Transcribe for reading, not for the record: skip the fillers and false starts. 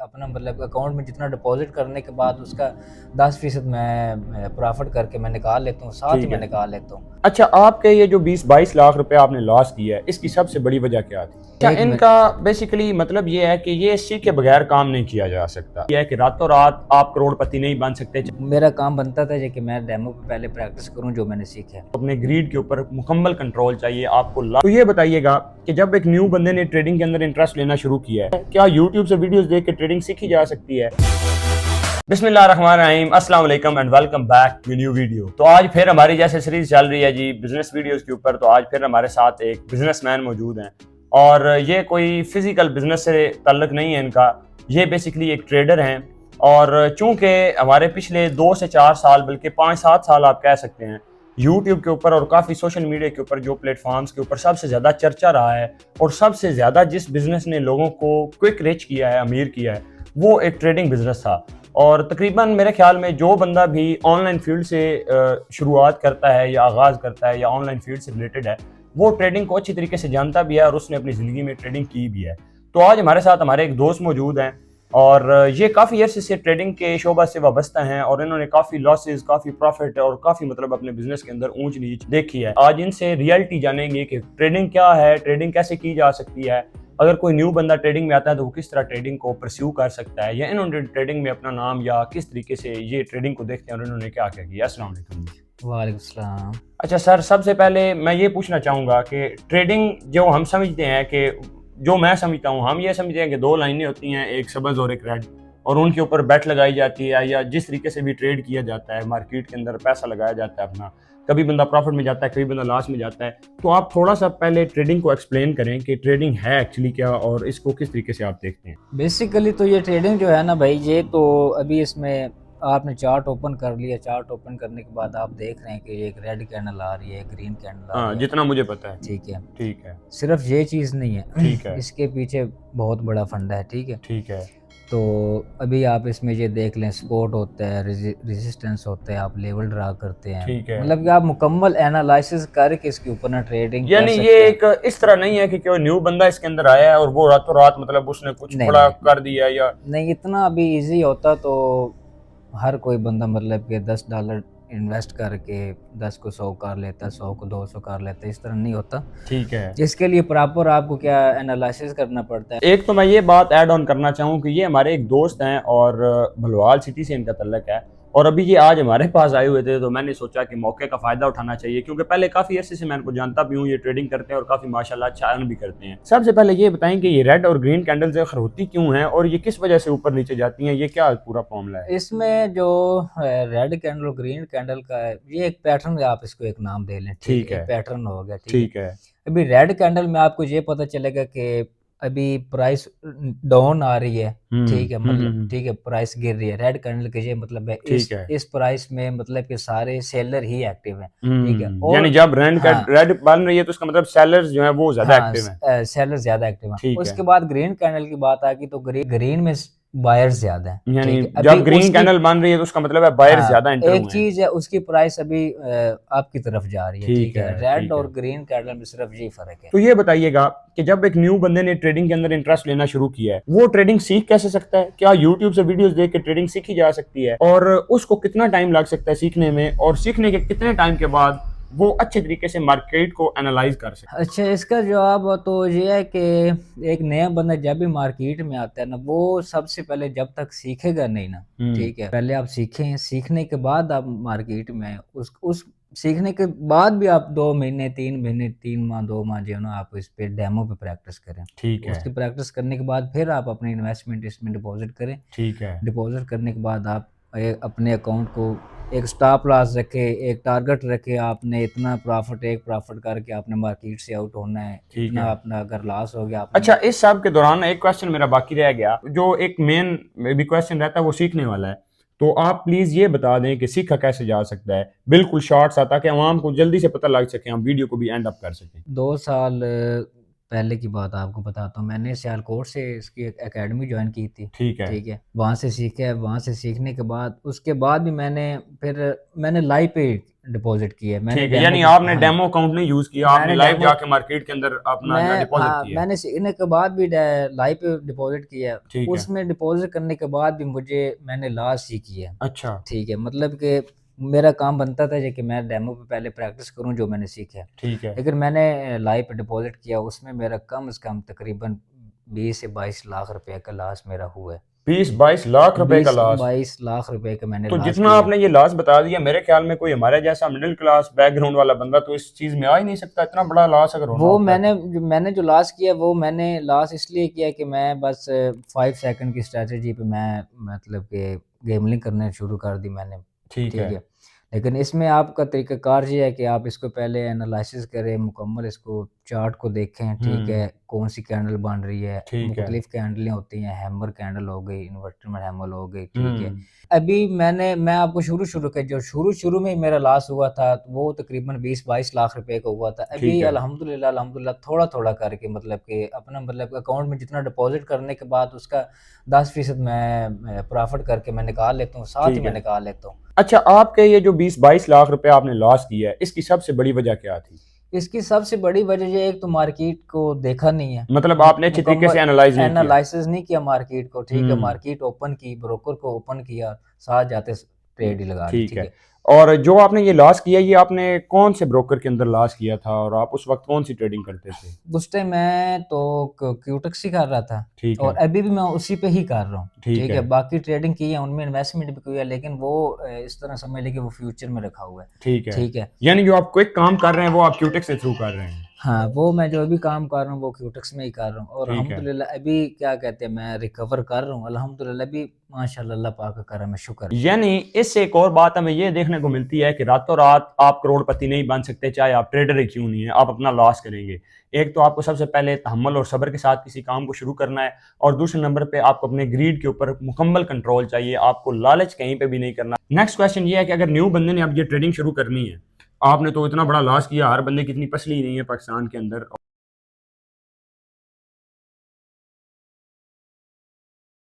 अपना मतलब अकाउंट में जितना डिपॉजिट करने के बाद उसका 10% मैं प्रॉफिट करके मैं निकाल लेता हूँ, साथ ही ठीक मैं है। निकाल लेता हूँ। अच्छा, आपके ये जो 20-22 लाख रुपए आपने लॉस किया है, इसकी सबसे बड़ी वजह क्या थी? अच्छा, एक इनका बेसिकली मतलब ये है कि ये सीखे बगैर काम नहीं किया जा सकता। ये है कि रातों रात आप करोड़पति नहीं बन सकते। मेरा काम बनता था कि मैं डेमो पे पहले प्रैक्टिस करूँ जो मैंने सीखा है। अपने ग्रीड के ऊपर मुकम्मल कंट्रोल चाहिए आपको। तो ये बताइएगा कि जब एक न्यू बंदे ने ट्रेडिंग के अंदर इंटरेस्ट लेना शुरू किया है, क्या यूट्यूब से वीडियोस देख के ट्रेडिंग सीखी जा सकती है? बिस्मिल्लाहिर्रहमानिर्रहीम, अस्सलाम वालेकुम and welcome back to new video. तो आज फिर हमारी जैसे सीरीज चल रही है जी बिजनेस वीडियोस के ऊपर। तो आज फिर हमारे साथ एक बिजनेसमैन मौजूद हैं और ये कोई फिजिकल बिजनेस से ताल्लुक नहीं है इनका, ये बेसिकली एक ट्रेडर हैं। और चूंकि हमारे पिछले 2 से 4 साल बल्कि 5-7 साल आप कह सकते हैं यूट्यूब के ऊपर और काफ़ी सोशल मीडिया के ऊपर जो प्लेटफॉर्म्स के ऊपर सबसे ज़्यादा चर्चा रहा है और सबसे ज़्यादा जिस बिजनेस ने लोगों को क्विक रिच किया है, अमीर किया है, वो एक ट्रेडिंग बिजनेस था। और तकरीबन मेरे ख्याल में जो बंदा भी ऑनलाइन फील्ड से शुरुआत करता है या आगाज़ करता है या ऑनलाइन फील्ड से रिलेटेड है, वो ट्रेडिंग को अच्छी तरीके से जानता भी है और उसने अपनी ज़िंदगी में ट्रेडिंग की भी है। तो आज हमारे साथ हमारे एक दोस्त मौजूद हैं और ये काफ़ी अरसे से ट्रेडिंग के शोबा से वाबस्ता हैं और इन्होंने काफ़ी लॉसेस, काफ़ी प्रॉफिट और काफ़ी मतलब अपने बिजनेस के अंदर ऊंच नीच देखी है। आज इनसे रियलिटी जानेंगे कि ट्रेडिंग क्या है, ट्रेडिंग कैसे की जा सकती है, अगर कोई न्यू बंदा ट्रेडिंग में आता है तो वो किस तरह ट्रेडिंग को परस्यू कर सकता है, या इन्होंने ट्रेडिंग में अपना नाम या किस तरीके से ये ट्रेडिंग को देखते हैं और इन्होंने क्या क्या किया। अस्सलाम वालेकुम। वालेकुम सलाम। अच्छा सर, सबसे पहले मैं ये पूछना चाहूँगा कि ट्रेडिंग जो हम समझते हैं कि जो मैं समझता हूँ, हम ये समझते हैं कि 2 लाइनें होती हैं, एक सब्ज़ और एक रेड, और उनके ऊपर बेट लगाई जाती है या जिस तरीके से भी ट्रेड किया जाता है मार्केट के अंदर पैसा लगाया जाता है अपना, कभी बंदा प्रॉफिट में जाता है, कभी बंदा लॉस में जाता है। तो आप थोड़ा सा पहले ट्रेडिंग को एक्सप्लेन करें कि ट्रेडिंग है एक्चुअली क्या और इसको किस तरीके से आप देखते हैं। बेसिकली तो ये ट्रेडिंग जो है ना भाई, ये तो अभी इसमें आपने चार्ट ओपन कर लिया, चार्ट ओपन करने के बाद आप देख रहे हैं कि एक रेड कैंडल आ रही है, एक ग्रीन कैंडल आ हाँ, रही है। जितना मुझे पता है। ठीक है। ठीक है। सिर्फ ये चीज़ नहीं है, ठीक है। इसके पीछे बहुत बड़ा फंडा है। ठीक है। ठीक है। तो अभी आप इसमें ये देख लें, सपोर्ट होता है, रेजिस्टेंस होता है, आप लेवल ड्रा करते हैं, ठीक है। मतलब कि आप मुकम्मल एनालिसिस करके इसके ऊपर ना ट्रेडिंग कर यानी ये सकते हैं। एक इस तरह नहीं है कि कोई न्यू बंदा इसके अंदर आया है और वो रातों रात मतलब उसने कुछ नहीं बड़ा नहीं कर दिया या नहीं, इतना अभी इजी होता तो हर कोई बंदा मतलब कि $10 इन्वेस्ट करके 10 को 100 कर लेता, 100 को 200 कर लेता, इस तरह नहीं होता। ठीक है। इसके लिए प्रॉपर आपको क्या एनालिसिस करना पड़ता है। एक तो मैं ये बात ऐड ऑन करना चाहूँ कि ये हमारे एक दोस्त हैं और भलवाल सिटी से इनका तल्लक है और अभी ये आज हमारे पास आए हुए थे, तो मैंने सोचा कि मौके का फ़ायदा उठाना चाहिए क्योंकि पहले काफ़ी अरसे से मैं इनको जानता भी हूँ, ये ट्रेडिंग करते हैं और काफ़ी माशाल्लाह अच्छा अर्न भी करते हैं। सबसे पहले ये बताएं कि ये रेड और ग्रीन कैंडल्स आखिर होती क्यों हैं और ये किस वजह से ऊपर नीचे जाती हैं, ये क्या पूरा मामला है? इसमें जो रेड कैंडल ग्रीन कैंडल का है, ये एक पैटर्न, आप इसको एक नाम दे लें। ठीक ठीक है, है। एक पैटर्न हो गया। ठीक है। ठीक है। अभी रेड कैंडल में आपको ये पता चलेगा कि अभी प्राइस डाउन आ रही है। ठीक है, मतलब ठीक है, प्राइस गिर रही है। रेड कैंडल का ये मतलब है ठीक है। इस प्राइस में मतलब कि सारे सेलर ही एक्टिव हैं। ठीक है। यानी और जब हाँ रेड बन रही है तो उसका मतलब सेलर्स जो है वो ज्यादा हाँ, एक्टिव हैं। सेलर ज्यादा एक्टिव हैं। ठीक है। उसके बाद ग्रीन कैंडल की बात आ गई तो ग्रीन में बायर्स ज्यादा हैं। यानी ठीक है। अभी जब ग्रीन उसकी कैंडल बन रही है तो उसका मतलब है बायर्स हाँ, ज्यादा एंटर एक हुए हैं। चीज है, उसकी प्राइस अभी आपकी तरफ जा रही है। ठीक ठीक है। है। रेड ठीक है। और ग्रीन कैंडल में सिर्फ ये फर्क है। तो ये बताइएगा कि जब एक न्यू बंदे ने ट्रेडिंग के अंदर इंटरेस्ट लेना शुरू किया है, वो ट्रेडिंग सीख कैसे सकता है? क्या यूट्यूब से वीडियोस देख के ट्रेडिंग सीखी जा सकती है और उसको कितना टाइम लग सकता है सीखने में, और सीखने के कितने टाइम के बाद वो अच्छे तरीके से मार्केट को एनालाइज कर सकता अच्छा, इसका जवाब तो ये है कि एक नया बंदा जब भी मार्केट में आता है ना, वो सबसे पहले जब तक सीखेगा नहीं ना, है? ठीक है, पहले आप सीखें, सीखने के बाद आप मार्केट में उस सीखने के बाद भी आप 2 महीने 3 महीने 3 माह 2 माह जो है ना, आप इस पे डेमो पे प्रैक्टिस करें। ठीक है। उसकी प्रैक्टिस करने के बाद फिर आप अपनी इन्वेस्टमेंट इसमें डिपॉजिट करें। ठीक है। डिपॉजिट करने के बाद आप अपने अकाउंट को एक स्टॉप लॉस रखे, एक टारगेट रखे, आपने इतना प्रॉफिट, एक प्रॉफिट करके आपने मार्केट से आउट होना है, ठीक इतना है। अपना अगर लॉस हो गया आपने अच्छा, इस सब के दौरान एक क्वेश्चन मेरा बाकी रह गया, जो एक मेन भी क्वेश्चन रहता है वो सीखने वाला है। तो आप प्लीज ये बता दें कि सीखा कैसे जा सकता है, बिल्कुल शॉर्ट सा, ताकि आवाम को जल्दी से पता लग सके, हम वीडियो को भी एंड अप कर सकें। 2 साल पहले की बात आपको बताता हूँ, मैंने सियालकोट से इसकी एक एकेडमी ज्वाइन की थी। ठीक है। ठीक है, वहाँ से सीखा है, वहाँ से सीखने के बाद उसके बाद भी मैंने लाइव पे डिपॉज़िट किया है। मैंने ठीक है, डेमो यानी पे आपने हाँ, डेमो अकाउंट नहीं यूज किया, आपने मैंने लाइव डेमो जाके मार्केट के अंदर अपना मैं डिपॉजिट हाँ, किया है। मैंने सीखने के बाद भी लाइव पे डिपॉज़िट किया है। ठीक है। उसमें डिपॉज़िट करने के बाद भी मैंने लॉस ही किया है। अच्छा। ठीक है, मतलब कि मेरा काम बनता था कि मैं डेमो पे पहले प्रैक्टिस करूँ जो मैंने सीखा है। ठीक है। लेकिन मैंने लाइव पे डिपॉज़िट किया, उसमें मेरा कम से कम तकरीबन 20 से 22 लाख रुपए का लॉस मेरा हुआ है। 20-22 लाख रुपए का लॉस। 20-22 लाख रुपए का मैंने तो लॉस जितना किया है। आपने ये लॉस बता दिया, मेरे ख्याल में कोई हमारे जैसा मिडिल क्लास बैकग्राउंड वाला बंदा तो इस चीज में आ ही नहीं सकता। इतना बड़ा लॉस अगर होना वो होता है तो। मैंने जो लॉस किया वो मैंने लॉस इसलिए किया कि मैं बस 5 सेकंड की स्ट्रैटेजी पे मैं मतलब कि गैम्बलिंग करना शुरू कर दी मैंने। ठीक ठीक है। है। लेकिन इसमें आपका तरीक़ाकार ये है कि आप इसको पहले एनालिसिस करें, मुकम्मल इसको चार्ट को देखें, ठीक हम्म। है? कौन-सी कैंडल बन रही है, ठीक है। मुख्तलिफ़ कैंडलें होती हैं, हैमर कैंडल हो गई, इन्वर्टर हैमर हो गई, ठीक है? हम्म। अभी मैं आपको शुरू-शुरू के जो शुरू-शुरू में ही मेरा लॉस हुआ था, वो तकरीबन 20-22 लाख रुपए का हुआ था। अभी ठीक है। अल्हम्दुलिल्लाह थोड़ा-थोड़ा करके मतलब कि अपना मतलब अकाउंट में जितना डिपॉज़िट करने के बाद उसका 10% मैं प्रॉफ़िट करके मैं निकाल लेता हूँ, साथ ही ठीक मैं है। निकाल लेता हूँ। अच्छा, आपके ये जो 20-22 लाख रुपए आपने लॉस किया है, इसकी सबसे बड़ी वजह क्या थी? इसकी सबसे बड़ी वजह ये है, एक तो मार्केट को देखा नहीं है, मतलब आपने अच्छी तरीके मुकम्मल से एनालाइज नहीं किया। एनालिसिस नहीं किया मार्केट को, ठीक है? हम्म। मार्केट ओपन की, ब्रोकर को ओपन किया, साथ जाते ट्रेड ही लगा ली, ठीक ठीक है। है? और जो आपने ये लॉस किया, ये आपने कौन से ब्रोकर के अंदर लॉस किया था और आप उस वक्त कौन सी ट्रेडिंग करते थे? उस टाइम मैं तो क्यूटेक्स ही कर रहा था ठीक और है। अभी भी मैं उसी पे ही कर रहा हूँ, ठीक ठीक है। है? बाकी ट्रेडिंग की है, उनमें इन्वेस्टमेंट भी की है, लेकिन वो इस तरह समझ लें कि वो फ्यूचर में रखा हुआ है, ठीक है। ठीक है? यानी जो आप क्विक काम कर रहे हैं वो आप क्यूटेक्स के थ्रू कर रहे हैं। हाँ, वो मैं जो अभी काम कर रहा हूँ वो क्यूटेक्स में ही कर रहा हूँ और ठीक है। अल्हम्दुलिल्लाह अभी क्या कहते हैं मैं रिकवर कर रहा हूँ अल्हम्दुलिल्लाह अभी माशाल्लाह अल्लाह पाक का करम है, शुक्र है। यानी इससे एक और बात हमें ये देखने को मिलती है कि रातों रात आप करोड़पति नहीं बन सकते, चाहे आप ट्रेडर ही क्यों नहीं है, आप अपना लॉस करेंगे। एक तो आपको सबसे पहले तहम्मुल और सब्र के साथ किसी काम को शुरू करना है और दूसरे नंबर पे आपको अपने ग्रीड के ऊपर मुकम्मल कंट्रोल चाहिए, आपको लालच कहीं पे भी नहीं करना। नेक्स्ट क्वेश्चन ये है कि अगर न्यू बंदे ने अब ये ट्रेडिंग शुरू करनी है, आपने तो इतना बड़ा लॉस किया, हर बंदे की इतनी पसली नहीं है पाकिस्तान के अंदर।